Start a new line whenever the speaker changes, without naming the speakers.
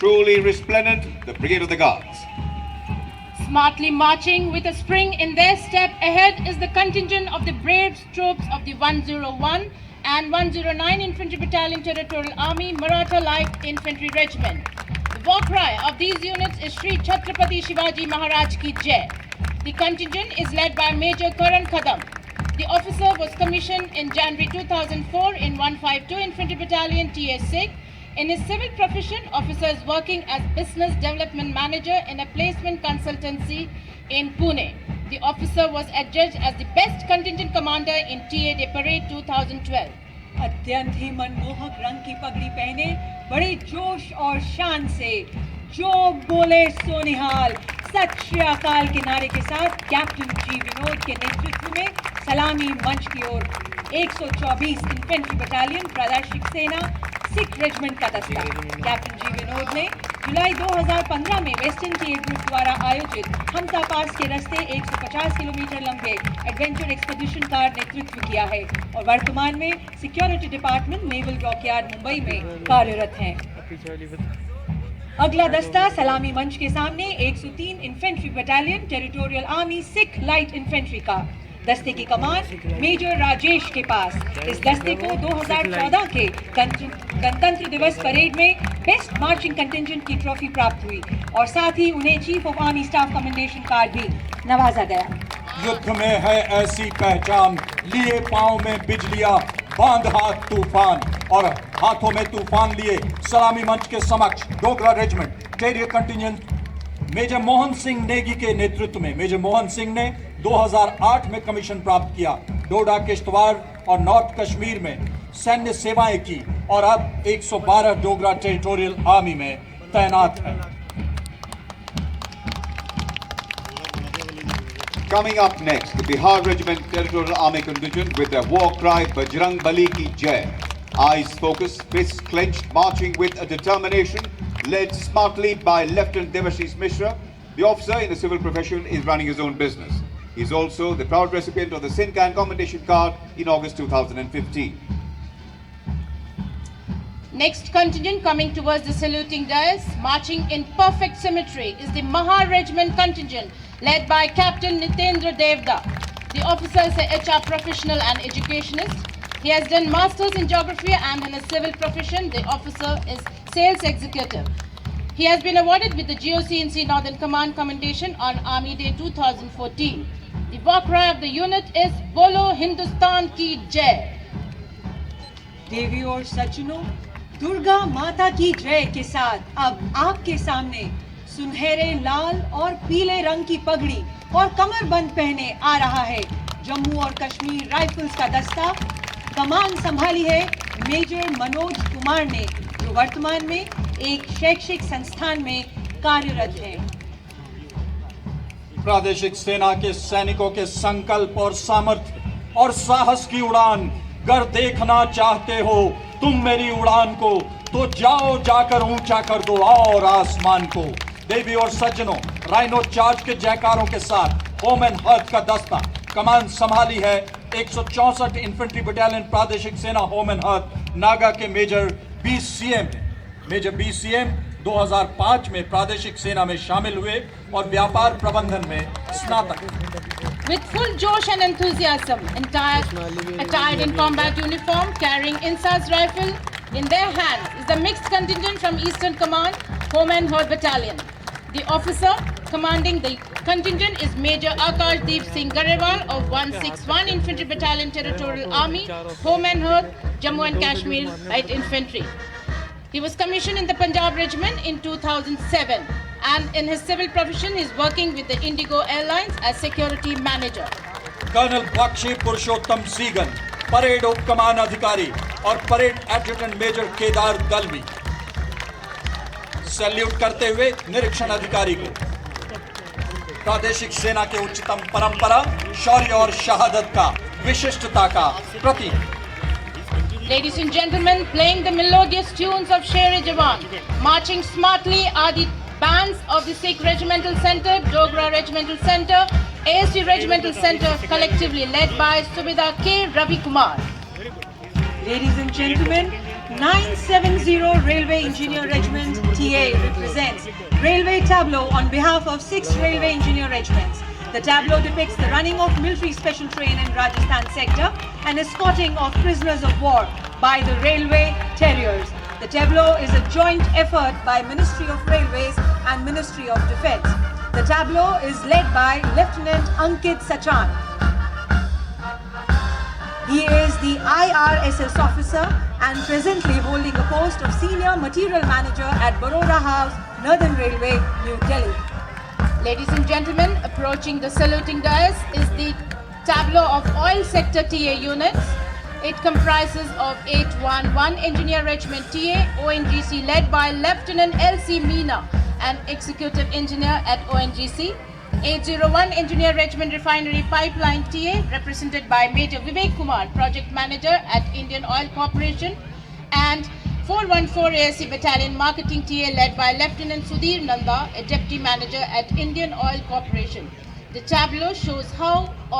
Truly resplendent, the Brigade of the Guards.
Smartly marching with a spring in their step ahead is the contingent of the brave troops of the 101 and 109 Infantry Battalion Territorial Army Maratha Light Infantry Regiment. The war cry of these units is Shri Chhatrapati Shivaji Maharaj Ki Jai. The contingent is led by Major Karan Kadam. The officer was commissioned in January 2004 in 152 Infantry Battalion TS6. In his civil profession, officer is working as Business Development Manager in a placement consultancy in Pune. The officer was adjudged as the best contingent commander in TA Day Parade 2012.
अत्यंत ही मनमोहक रंग की पगड़ी पहने बड़े जोश और शान से जो बोले सो निहाल सत श्री अकाल के नारे के साथ कैप्टन जी विनोद के नेतृत्व में सलामी मंच की ओर 124 इन्फेंट्री बटालियन प्रादेशिक सेना सिख रेजिमेंट का दस्ता। कैप्टन जी विनोद ने जुलाई 2015 में वेस्टर्न केप ग्रुप द्वारा आयोजित हमता पास के रास्ते 150 किलोमीटर लंबे एडवेंचर एक्सपीडिशन का नेतृत्व किया है और वर्तमान में security department naval dockyard Mumbai में कार्यरत हैं। अगला दस्ता सलामी मंच के सामने 103 infantry battalion territorial army Sikh light infantry का दस्ते की कमान मेजर राजेश के पास। इस दस्ते को 2014 के गणतंत्र दिवस परेड में बेस्ट मार्चिंग कंटिंजेंट की ट्रॉफी प्राप्त हुई और साथ ही उन्हें chief of army staff commendation card भी नवाजा गया।
युद्ध में है ऐसी पहचान, लिए पांव में बिजलियां, बांध हाथ तूफान, और हाथों में तूफान लिए सलामी मंच के समक्ष डोगरा रेजिमेंट टेरियर कंटिंजेंट मेजर मोहन सिंह नेगी के नेतृत्व में। मेजर मोहन सिंह ने 2008 में कमीशन प्राप्त किया, डोडा, किश्तवाड़ और नॉर्थ कश्मीर में सैन्य सेवाएं की और अब 112 डोगरा टेरिटोरियल आर्मी में तैनात है।
Coming up next, the Bihar Regiment Territorial Army Contingent with their war cry Bajrang Bali Ki Jai. Eyes focused, fists clenched, marching with a determination, led smartly by Lieutenant Devashish Mishra. The officer in the civil profession is running his own business. He is also the proud recipient of the Sincan Commendation Card in August 2015.
Next contingent coming towards the saluting dais, marching in perfect symmetry, is the Mahar Regiment contingent led by Captain Nitendra Devda. The officer is a HR professional and educationist. He has done masters in geography and in a civil profession, the officer is sales executive. He has been awarded with the GOC&C Northern Command Commendation on Army Day 2014. The war cry of the unit is Bolo Hindustan Ki Jai.
देवी और सज्जनों, दुर्गा माता की जय के साथ अब आपके सामने सुनहरे लाल और पीले रंग की पगड़ी और कमरबंद पहने आ रहा है जम्मू और कश्मीर राइफल्स का दस्ता। कमान संभाली है मेजर मनोज कुमार ने, जो वर्तमान में एक शैक्षिक संस्थान में कार्यरत हैं।
प्रादेशिक सेना के सैनिकों के संकल्प और सामर्थ्य और साहस की उड़ान, अगर देखना चाहते हो तुम मेरी उड़ान को, तो जाओ जाकर ऊंचा कर दो और आसमान को। देवी और सज्जनों, राइनो चार्ज के जयकारों के साथ होम एंड हर्थ का दस्ता कमान संभाली है 164 इन्फेंट्री बटालियन प्रादेशिक सेना होम एंड हर्थ नागा के मेजर BCM। मेजर BCM 2005 में प्रादेशिक सेना में शामिल हुए और व्यापार प्रबंधन में स्नातक।
With full josh and enthusiasm, attired in combat uniform, carrying Insas rifle in their hands, is the mixed contingent from Eastern Command, Home and Herd Battalion. The officer commanding the contingent is Major Akashdeep Singh Garewal of 161 Infantry Battalion Territorial Army, Home and Herd, Jammu and Kashmir Light Infantry. He was commissioned in the Punjab Regiment in 2007 and in his civil profession he is working with the Indigo Airlines as security manager.
Colonel Bakshi Purushottam Seegan, parade उप कमान अधिकारी और parade adjutant major Kedar Dalvi, salute करते हुए निरीक्षण अधिकारी को। प्रादेशिक सेना के उच्चतम परंपरा, शौर्य और शहादत का, विशिष्टता का प्रतीक।
Ladies and gentlemen, playing the melodious tunes of Sher-e-Jawan, marching smartly are the bands of the Sikh Regimental Center, Dogra Regimental Center, ASC Regimental Center, collectively led by Subedar K. Ravi Kumar.
Ladies and gentlemen, 970 Railway Engineer Regiment TA represents Railway Tableau on behalf of 6 Railway Engineer Regiments. The tableau depicts the running of military special train in Rajasthan sector and escorting of prisoners of war by the Railway Terriers. The tableau is a joint effort by Ministry of Railways and Ministry of Defence. The tableau is led by Lieutenant Ankit Sachan. He is the IRSS officer and presently holding a post of Senior Material Manager at Baroda House, Northern Railway, New Delhi.
Ladies and gentlemen, approaching the saluting dais is the tableau of oil sector TA units. It comprises of 811 Engineer Regiment TA, ONGC, led by Lieutenant L.C. Meena, an Executive Engineer at ONGC. 801 Engineer Regiment Refinery Pipeline TA, represented by Major Vivek Kumar, Project Manager at Indian Oil Corporation. And 414 ASC Battalion Marketing TA, led by Lieutenant Sudhir Nanda, a Deputy Manager at Indian Oil Corporation. The tableau shows how